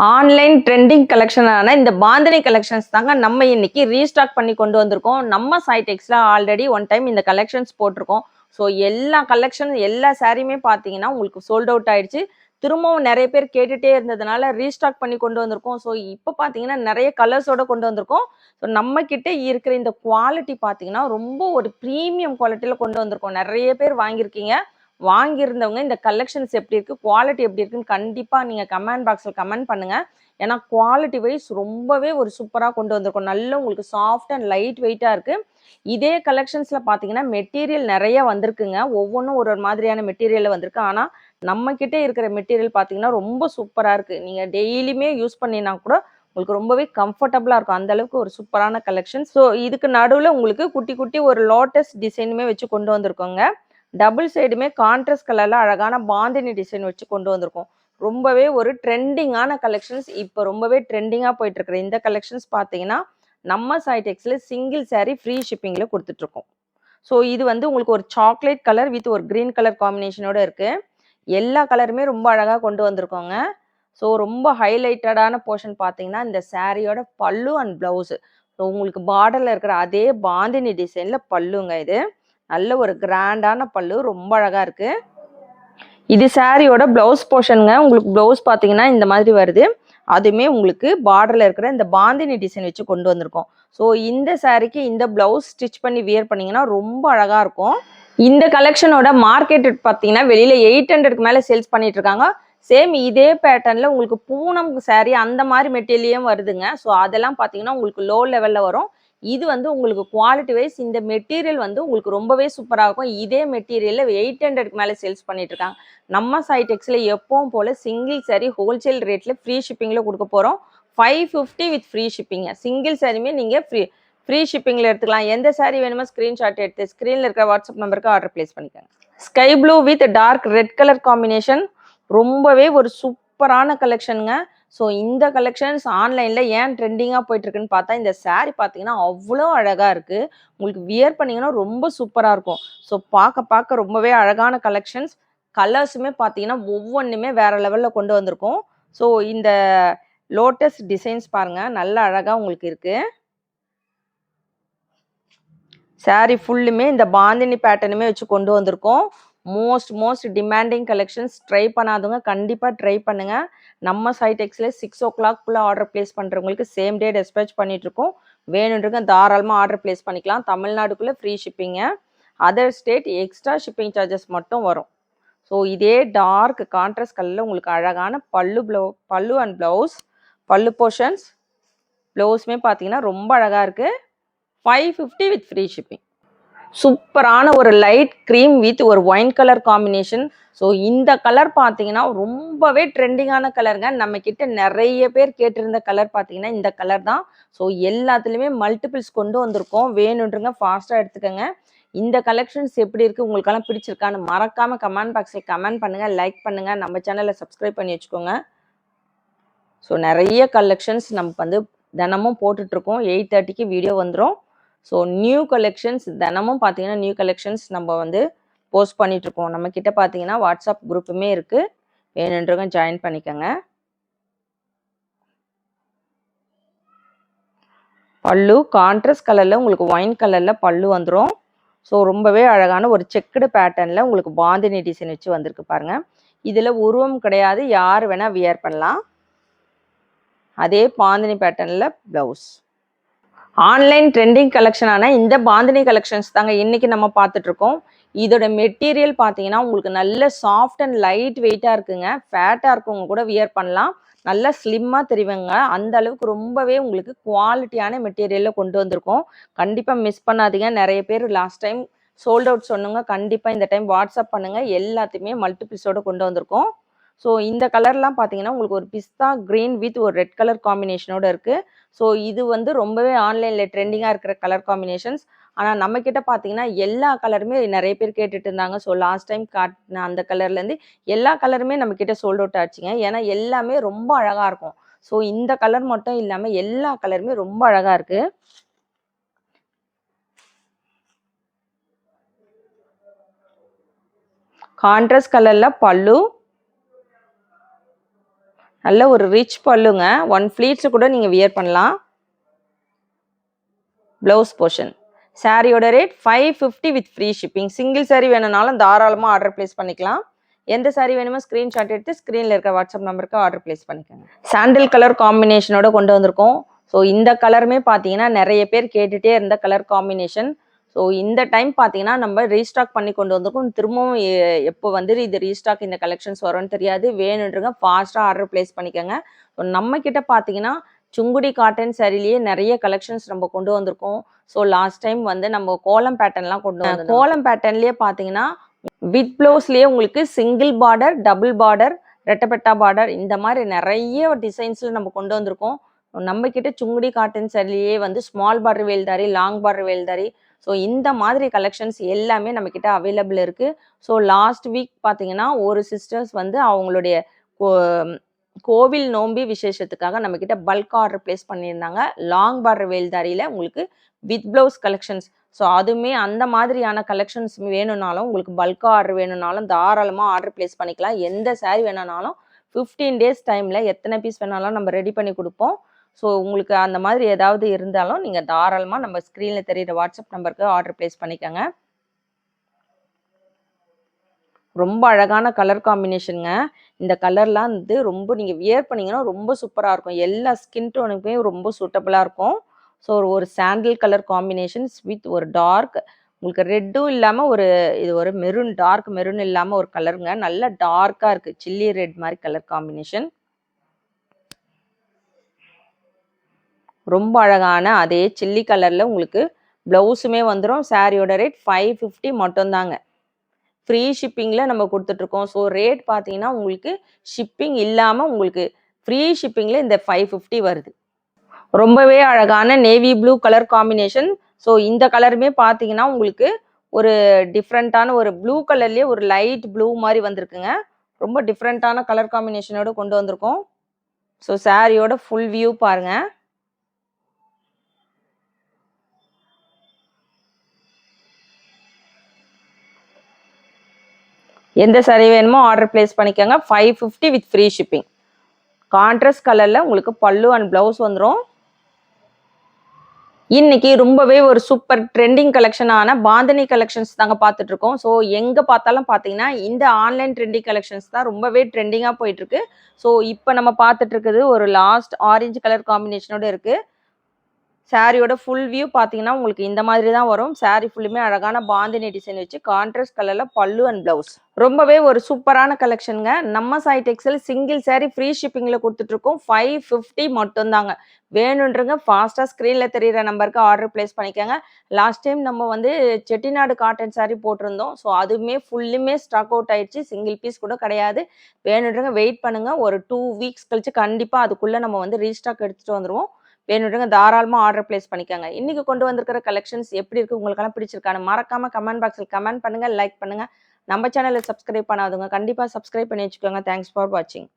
Online trending கலெக்ஷனான இந்த bandhani collections தாங்க நம்ம இன்னைக்கு ரீஸ்டாக் பண்ணி கொண்டு வந்திருக்கோம். நம்ம சைடெக்ஸ்ல ஆல்ரெடி ஒன் டைம் இந்த கலெக்ஷன்ஸ் போட்டிருக்கோம். ஸோ எல்லா கலெக்ஷன் எல்லா சாரியுமே பார்த்தீங்கன்னா உங்களுக்கு சோல்ட் அவுட் ஆயிடுச்சு. திரும்பவும் நிறைய பேர் கேட்டுட்டே இருந்ததுனால ரீஸ்டாக் பண்ணி கொண்டு வந்திருக்கோம். ஸோ இப்போ பார்த்தீங்கன்னா நிறைய கலர்ஸோட கொண்டு வந்திருக்கோம். ஸோ நம்ம கிட்ட இருக்கிற இந்த குவாலிட்டி பார்த்தீங்கன்னா ரொம்ப ஒரு ப்ரீமியம் குவாலிட்டியில் கொண்டு வந்திருக்கோம். நிறைய பேர் வாங்கியிருக்கீங்க. வாங்கியிருந்தவங்க இந்த கலெக்ஷன்ஸ் எப்படி இருக்கு, குவாலிட்டி எப்படி இருக்குன்னு கண்டிப்பா நீங்க கமெண்ட் பாக்ஸ்ல கமெண்ட் பண்ணுங்க. ஏன்னா குவாலிட்டி வைஸ் ரொம்பவே ஒரு சூப்பரா கொண்டு வந்திருக்கோம். நல்ல உங்களுக்கு சாஃப்ட் அண்ட் லைட் வெயிட்டா இருக்கு. இதே கலெக்ஷன்ஸ்ல பாத்தீங்கன்னா மெட்டீரியல் நிறைய வந்திருக்குங்க. ஒவ்வொன்றும் ஒரு ஒரு மாதிரியான மெட்டீரியல் வந்திருக்கு. ஆனா நம்ம கிட்ட இருக்கிற மெட்டீரியல் பாத்தீங்கன்னா ரொம்ப சூப்பரா இருக்கு. நீங்க டெய்லியுமே யூஸ் பண்ணினா கூட உங்களுக்கு ரொம்பவே கம்ஃபர்டபுளா இருக்கும். அந்த அளவுக்கு ஒரு சூப்பரான கலெக்ஷன். ஸோ இதுக்கு நடுவில் உங்களுக்கு குட்டி குட்டி ஒரு லோட்டஸ் டிசைனுமே வச்சு கொண்டு வந்திருக்கோங்க. டபுள் சைடுமே கான்ட்ராஸ்ட் கலர்ல அழகான பாந்தினி டிசைன் வச்சு கொண்டு வந்திருக்கோம். ரொம்பவே ஒரு ட்ரெண்டிங்கான கலெக்ஷன்ஸ். இப்போ ரொம்பவே ட்ரெண்டிங்காக போயிட்டு இருக்கிற இந்த கலெக்ஷன்ஸ் பார்த்தீங்கன்னா நம்ம சைடெக்ஸ்ல சிங்கிள் சாரீ ஃப்ரீ ஷிப்பிங்ல கொடுத்துட்டு இருக்கோம். ஸோ இது வந்து உங்களுக்கு ஒரு சாக்லேட் கலர் வித் ஒரு கிரீன் கலர் காம்பினேஷனோட இருக்கு. எல்லா கலருமே ரொம்ப அழகாக கொண்டு வந்திருக்கோங்க. ஸோ ரொம்ப ஹைலைட்டடான போர்ஷன் பார்த்தீங்கன்னா இந்த சாரியோட பல்லு அண்ட் பிளவுஸ். ஸோ உங்களுக்கு பார்டர்ல இருக்கிற அதே பாந்தினி டிசைன்ல பல்லுங்க இது. நல்ல ஒரு கிராண்டான பல்லு, ரொம்ப அழகா இருக்கு. இது சாரியோட பிளவுஸ் போர்ஷனுங்க. உங்களுக்கு பிளவுஸ் பார்த்தீங்கன்னா இந்த மாதிரி வருது. அதுவுமே உங்களுக்கு பார்டர்ல இருக்கிற இந்த பாந்தினி டிசைன் வச்சு கொண்டு வந்திருக்கோம். ஸோ இந்த சாரிக்கு இந்த பிளவுஸ் ஸ்டிச் பண்ணி வியர் பண்ணீங்கன்னா ரொம்ப அழகா இருக்கும். இந்த கலெக்ஷனோட மார்க்கெட் பார்த்தீங்கன்னா வெளியில 800க்கு மேல சேல்ஸ் பண்ணிட்டு இருக்காங்க. சேம் இதே பேட்டர்ன்ல உங்களுக்கு பூனம் சாரி அந்த மாதிரி மெட்டீரியலும் வருதுங்க. ஸோ அதெல்லாம் பார்த்தீங்கன்னா உங்களுக்கு லோ லெவல்ல வரும். இது வந்து உங்களுக்கு குவாலிட்டி வைஸ் இந்த மெட்டீரியல் வந்து உங்களுக்கு ரொம்பவே சூப்பராக இருக்கும். இதே மெட்டீரியல்ல 800க்கு மேலே சேல்ஸ் பண்ணிட்டு இருக்காங்க. நம்ம சைடெக்ஸ்ல எப்பவும் போல சிங்கிள் சாரி ஹோல்சேல் ரேட்ல ஃப்ரீ ஷிப்பிங்ல கொடுக்க போறோம். 550 வித் ஃப்ரீ ஷிப்பிங்க. சிங்கிள் சாரியுமே நீங்க ஃப்ரீ ஷிப்பிங்ல எடுத்துக்கலாம். எந்த சாரி வேணுமோ ஸ்கிரீன்ஷாட் எடுத்து ஸ்கிரீன்ல இருக்கிற வாட்ஸ்அப் நம்பருக்கு ஆர்டர் பிளேஸ் பண்ணிக்கோங்க. Sky blue with dark red colour combination. ரொம்பவே ஒரு சூப்பரான கலெக்ஷனுங்க. ஸோ இந்த கலெக்ஷன்ஸ் ஆன்லைனில் ஏன் ட்ரெண்டிங்காக போயிட்டுருக்குன்னு பார்த்தா இந்த சாரீ பார்த்தீங்கன்னா அவ்வளோ அழகாக இருக்குது. உங்களுக்கு வியர் பண்ணிங்கன்னா ரொம்ப சூப்பராக இருக்கும். ஸோ பார்க்க ரொம்பவே அழகான கலெக்ஷன்ஸ். கலர்ஸுமே பார்த்தீங்கன்னா ஒவ்வொன்றுமே வேறு லெவலில் கொண்டு வந்திருக்கோம். ஸோ இந்த லோட்டஸ் டிசைன்ஸ் பாருங்கள், நல்ல அழகாக உங்களுக்கு இருக்குது. சாரீ ஃபுல்லுமே இந்த பாந்தினி பேட்டர்னுமே வச்சு கொண்டு வந்திருக்கோம். Most demanding collections. ட்ரை பண்ணாதவங்க கண்டிப்பாக ட்ரை பண்ணுங்கள். நம்ம சைடெக்ஸில் 6 o'clock ஆர்டர் பிளேஸ் பண்ணுறவங்களுக்கு சேம் டே டிஸ்பேச் பண்ணிகிட்ருக்கோம். வேணுன்றவங்க தாராளமாக ஆர்டர் பிளேஸ் பண்ணிக்கலாம். தமிழ்நாடுக்குள்ளே free shipping. Other state extra shipping charges மட்டும் வரும். ஸோ இதே டார்க் கான்ட்ராஸ்ட் கலரில் உங்களுக்கு அழகான பல்லு அண்ட் ப்ளவுஸ். பல்லு போர்ஷன்ஸ் ப்ளவுஸுமே பார்த்தீங்கன்னா ரொம்ப அழகாக இருக்குது. 550 வித் ஃப்ரீ ஷிப்பிங். சூப்பரான ஒரு லைட் க்ரீம் வித் ஒரு ஒயின் கலர் காம்பினேஷன். ஸோ இந்த கலர் பார்த்தீங்கன்னா ரொம்பவே ட்ரெண்டிங்கான கலருங்க. நம்ம கிட்ட நிறைய பேர் கேட்டிருந்த கலர் பார்த்தீங்கன்னா இந்த கலர் தான். ஸோ எல்லாத்துலேயுமே மல்டிபிள்ஸ் கொண்டு வந்திருக்கோம். வேணுன்றங்க ஃபாஸ்ட்டாக எடுத்துக்கோங்க. இந்த கலெக்ஷன்ஸ் எப்படி இருக்குது, உங்களுக்கெல்லாம் பிடிச்சிருக்கான்னு மறக்காமல் கமெண்ட் பாக்ஸில் கமெண்ட் பண்ணுங்கள், லைக் பண்ணுங்கள், நம்ம சேனலை சப்ஸ்கிரைப் பண்ணி வச்சுக்கோங்க. ஸோ நிறைய கலெக்ஷன்ஸ் நமக்கு வந்து தினமும் போட்டுட்ருக்கோம். 8:30க்கு வீடியோ வந்துடும். ஸோ நியூ கலெக்ஷன்ஸ் தினமும் பார்த்தீங்கன்னா நியூ கலெக்ஷன்ஸ் நம்ம வந்து போஸ்ட் பண்ணிகிட்ருக்கோம். நம்மக்கிட்ட பார்த்தீங்கன்னா வாட்ஸ்அப் குரூப்புமே இருக்குது. வேணுன்றவங்க ஜாயின் பண்ணிக்கோங்க. பல்லு கான்ட்ராஸ்ட் கலரில் உங்களுக்கு ஒயின் கலரில் பல்லு வந்துடும். ஸோ ரொம்பவே அழகான ஒரு செக்குடு பேட்டர்னில் உங்களுக்கு பாந்தினி டிசைன் வச்சு வந்திருக்கு பாருங்கள். இதில் உருவம் கிடையாது, யார் வேணால் வியர் பண்ணலாம். அதே பாந்தினி பேட்டர்னில் ப்ளவுஸ். ஆன்லைன் ட்ரெண்டிங் கலெக்ஷனான இந்த பாந்தினி கலெக்ஷன்ஸ் தாங்க இன்னைக்கு நம்ம பார்த்துட்டு இருக்கோம். இதோட மெட்டீரியல் பார்த்தீங்கன்னா உங்களுக்கு நல்ல சாஃப்ட் அண்ட் லைட் வெயிட்டாக இருக்குங்க. ஃபேட்டாக இருக்கவங்க கூட வியர் பண்ணலாம். நல்லா ஸ்லிம்மாக தெரியுங்க. அந்த அளவுக்கு ரொம்பவே உங்களுக்கு குவாலிட்டியான மெட்டீரியலில் கொண்டு வந்திருக்கோம். கண்டிப்பாக மிஸ் பண்ணாதீங்க. நிறைய பேர் லாஸ்ட் டைம் சோல்ட் அவுட் சொன்னவங்க கண்டிப்பாக இந்த டைம் வாட்ஸ்அப் பண்ணுங்கள். எல்லாத்தையுமே மல்டிபிள்ஸோடு கொண்டு வந்திருக்கோம். ஸோ இந்த கலர்லாம் பார்த்தீங்கன்னா உங்களுக்கு ஒரு பிஸ்தா க்ரீன் வித் ஒரு ரெட் கலர் காம்பினேஷனோட இருக்குது. ஸோ இது வந்து ரொம்பவே ஆன்லைனில் ட்ரெண்டிங்காக இருக்கிற கலர் காம்பினேஷன்ஸ். ஆனால் நம்மக்கிட்ட பார்த்தீங்கன்னா எல்லா கலருமே நிறைய பேர் கேட்டுட்டு இருந்தாங்க. ஸோ லாஸ்ட் டைம் காட்டின அந்த கலர்லேருந்து எல்லா கலருமே நம்மக்கிட்ட சோல்ட் அவுட் ஆச்சுங்க. ஏன்னா எல்லாமே ரொம்ப அழகாக இருக்கும். ஸோ இந்த கலர் மட்டும் இல்லாமல் எல்லா கலருமே ரொம்ப அழகாக இருக்குது. கான்ட்ராஸ்ட் கலரில் பல்லு, நல்ல ஒரு ரிச் பல்லுங்க. 1 ஃப்ளீட்ஸ் கூட நீங்க வியர் பண்ணலாம். Blouse portion. சாரியோட rate 550 with free shipping. Single sari வேணும்னாலும் தாராளமா ஆர்டர் பிளேஸ் பண்ணிக்கலாம். எந்த சாரி வேணுமோ ஸ்கிரீன்ஷாட் எடுத்து ஸ்க்ரீன்ல இருக்க வாட்ஸ்அப் நம்பருக்கு ஆர்டர் பிளேஸ் பண்ணிக்கோங்க. சாண்டில் கலர் காம்பினேஷனோட கொண்டு வந்திருக்கோம். ஸோ இந்த கலருமே பார்த்தீங்கன்னா நிறைய பேர் கேட்டுட்டே இருந்த கலர் காம்பினேஷன். ஸோ இந்த டைம் பார்த்தீங்கன்னா நம்ம ரீஸ்டாக் பண்ணி கொண்டு வந்திருக்கோம். திரும்பவும் எப்போ வந்து இது ரீஸ்டாக் இந்த கலெக்ஷன்ஸ் வரும்னு தெரியாது. வேணுன்றங்க ஃபாஸ்ட்டாக ஆர்டர் பிளேஸ் பண்ணிக்கோங்க. ஸோ நம்ம கிட்ட பார்த்தீங்கன்னா சுங்குடி காட்டன் சாரிலேயே நிறைய கலெக்ஷன்ஸ் நம்ம கொண்டு வந்திருக்கோம். ஸோ லாஸ்ட் டைம் வந்து நம்ம கோலம் பேட்டர்ன்லாம் கொண்டு வந்தோம். கோலம் பேட்டர்ன்லேயே பார்த்தீங்கன்னா வித் ப்ளவுஸ்லேயே உங்களுக்கு சிங்கிள் பார்டர், டபுள் பார்டர், ரெட்டப்பட்டா பார்டர் இந்த மாதிரி நிறைய டிசைன்ஸில் நம்ம கொண்டு வந்திருக்கோம். நம்ம கிட்ட சுங்குடி காட்டன் சாரிலேயே வந்து ஸ்மால் பார்டர் வேல்தாரி, லாங் பார்டர் வேல்தாரி, ஸோ இந்த மாதிரி கலெக்ஷன்ஸ் எல்லாமே நம்ம கிட்ட அவைலபிள் இருக்குது. ஸோ லாஸ்ட் வீக் பார்த்தீங்கன்னா ஒரு சிஸ்டர்ஸ் வந்து அவங்களுடைய கோவில் நோம்பி விசேஷத்துக்காக நம்ம கிட்ட பல்க் ஆர்டர் பிளேஸ் பண்ணியிருந்தாங்க. லாங் பார்டர் வேல்தாரியில் உங்களுக்கு வித் ப்ளவுஸ் கலெக்ஷன்ஸ். ஸோ அதுவுமே அந்த மாதிரியான கலெக்ஷன்ஸ் வேணும்னாலும் உங்களுக்கு பல்காக ஆர்டர் வேணும்னாலும் தாராளமாக ஆர்டர் பிளேஸ் பண்ணிக்கலாம். எந்த சாரீ வேணும்னாலும் 15 டேஸ் டைமில் எத்தனை பீஸ் வேணாலும் நம்ம ரெடி பண்ணி கொடுப்போம். ஸோ உங்களுக்கு அந்த மாதிரி ஏதாவது இருந்தாலும் நீங்கள் தாராளமாக நம்ம ஸ்க்ரீனில் தெரியுற வாட்ஸ்அப் நம்பருக்கு ஆர்டர் பிளேஸ் பண்ணிக்கோங்க. ரொம்ப அழகான கலர் காம்பினேஷனுங்க. இந்த கலர்லாம் வந்து ரொம்ப நீங்கள் வியர் பண்ணிங்கன்னா ரொம்ப சூப்பராக இருக்கும். எல்லா ஸ்கின் டோனுக்குமே ரொம்ப சூட்டபுளாக இருக்கும். ஸோ ஒரு சாண்டில் கலர் காம்பினேஷன்ஸ் வித் ஒரு டார்க், உங்களுக்கு ரெட்டும் இல்லாமல் ஒரு இது ஒரு மெரூன், டார்க் மெரூன் இல்லாமல் ஒரு கலருங்க. நல்ல டார்க்காக இருக்குது. சில்லி ரெட் மாதிரி கலர் காம்பினேஷன். ரொம்ப அழகான அதே சில்லி கலரில் உங்களுக்கு ப்ளவுஸுமே வந்துடும். சாரியோட ரேட் 550 மட்டும்தாங்க. ஃப்ரீ ஷிப்பிங்கில் நம்ம கொடுத்துட்ருக்கோம். ஸோ ரேட் பார்த்தீங்கன்னா உங்களுக்கு ஷிப்பிங் இல்லாமல் உங்களுக்கு ஃப்ரீ ஷிப்பிங்கில் இந்த 550 வருது. ரொம்பவே அழகான navy blue colour combination. So இந்த கலருமே பார்த்தீங்கன்னா உங்களுக்கு ஒரு டிஃப்ரெண்ட்டான ஒரு ப்ளூ கலர்லேயே ஒரு லைட் ப்ளூ மாதிரி வந்திருக்குங்க. ரொம்ப டிஃப்ரெண்ட்டான கலர் காம்பினேஷனோட கொண்டு வந்திருக்கோம். ஸோ சாரியோட ஃபுல் வியூ பாருங்க. எந்த சாரி வேணுமோ ஆர்டர் பிளேஸ் பண்ணிக்கோங்க. 550 வித் ஃப்ரீ ஷிப்பிங். கான்ட்ராஸ்ட் கலரில் உங்களுக்கு பல்லு அண்ட் ப்ளவுஸ் வந்துடும். இன்னைக்கு ரொம்பவே ஒரு சூப்பர் ட்ரெண்டிங் கலெக்ஷனான பாந்தினி கலெக்ஷன்ஸ் தாங்க பார்த்துட்டு இருக்கோம். ஸோ எங்கே பார்த்தாலும் பார்த்தீங்கன்னா இந்த ஆன்லைன் ட்ரெண்டிங் கலெக்ஷன்ஸ் தான் ரொம்பவே ட்ரெண்டிங்காக போயிட்டு இருக்கு. ஸோ இப்போ நம்ம பார்த்துட்டு இருக்குது ஒரு லாஸ்ட் ஆரஞ்சு கலர் காம்பினேஷனோட இருக்கு. சாரியோட ஃபுல் வியூ பார்த்தீங்கன்னா உங்களுக்கு இந்த மாதிரி தான் வரும். சாரி ஃபுல்லுமே அழகான பாந்தினி டிசைன் வச்சு கான்ட்ராஸ்ட் கலரில் பல்லு அண்ட் ப்ளவுஸ். ரொம்பவே ஒரு சூப்பரான கலெக்ஷனுங்க. நம்ம Sai textile single sari free ஷிப்பிங்கில் கொடுத்துட்ருக்கோம். 550 மட்டும்தாங்க. வேணுன்றங்க ஃபாஸ்ட்டாக ஸ்க்ரீனில் தெரிகிற நம்பருக்கு ஆர்டர் பிளேஸ் பண்ணிக்கோங்க. லாஸ்ட் டைம் நம்ம வந்து செட்டிநாடு காட்டன் சாரி போட்டிருந்தோம். ஸோ அதுவுமே ஃபுல்லுமே ஸ்டாக் அவுட் ஆயிடுச்சு. சிங்கிள் பீஸ் கூட கிடையாது. வேணுன்றங்க வெயிட் பண்ணுங்கள். ஒரு 2 வீக்ஸ் கழிச்சு கண்டிப்பாக அதுக்குள்ளே நம்ம வந்து ரீஸ்டாக் எடுத்துகிட்டு வந்துடுவோம். வேணுன்றங்க தாராளமாக ஆர்டர் பிளேஸ் பண்ணிக்கோங்க. இன்னைக்கு கொண்டு வந்திருக்கிற கலெக்ஷன்ஸ் எப்படி இருக்கு, உங்களுக்கெல்லாம் பிடிச்சிருக்கான்னு மறக்காம கமெண்ட் பாக்ஸில் கமெண்ட் பண்ணுங்க, லைக் பண்ணுங்க. நம்ம சேனலை சப்ஸ்கிரைப் பண்ணாதவங்க கண்டிப்பாக சப்ஸ்கிரைப் பண்ணி வச்சுக்கோங்க. தேங்க்ஸ் ஃபார் வாட்சிங்.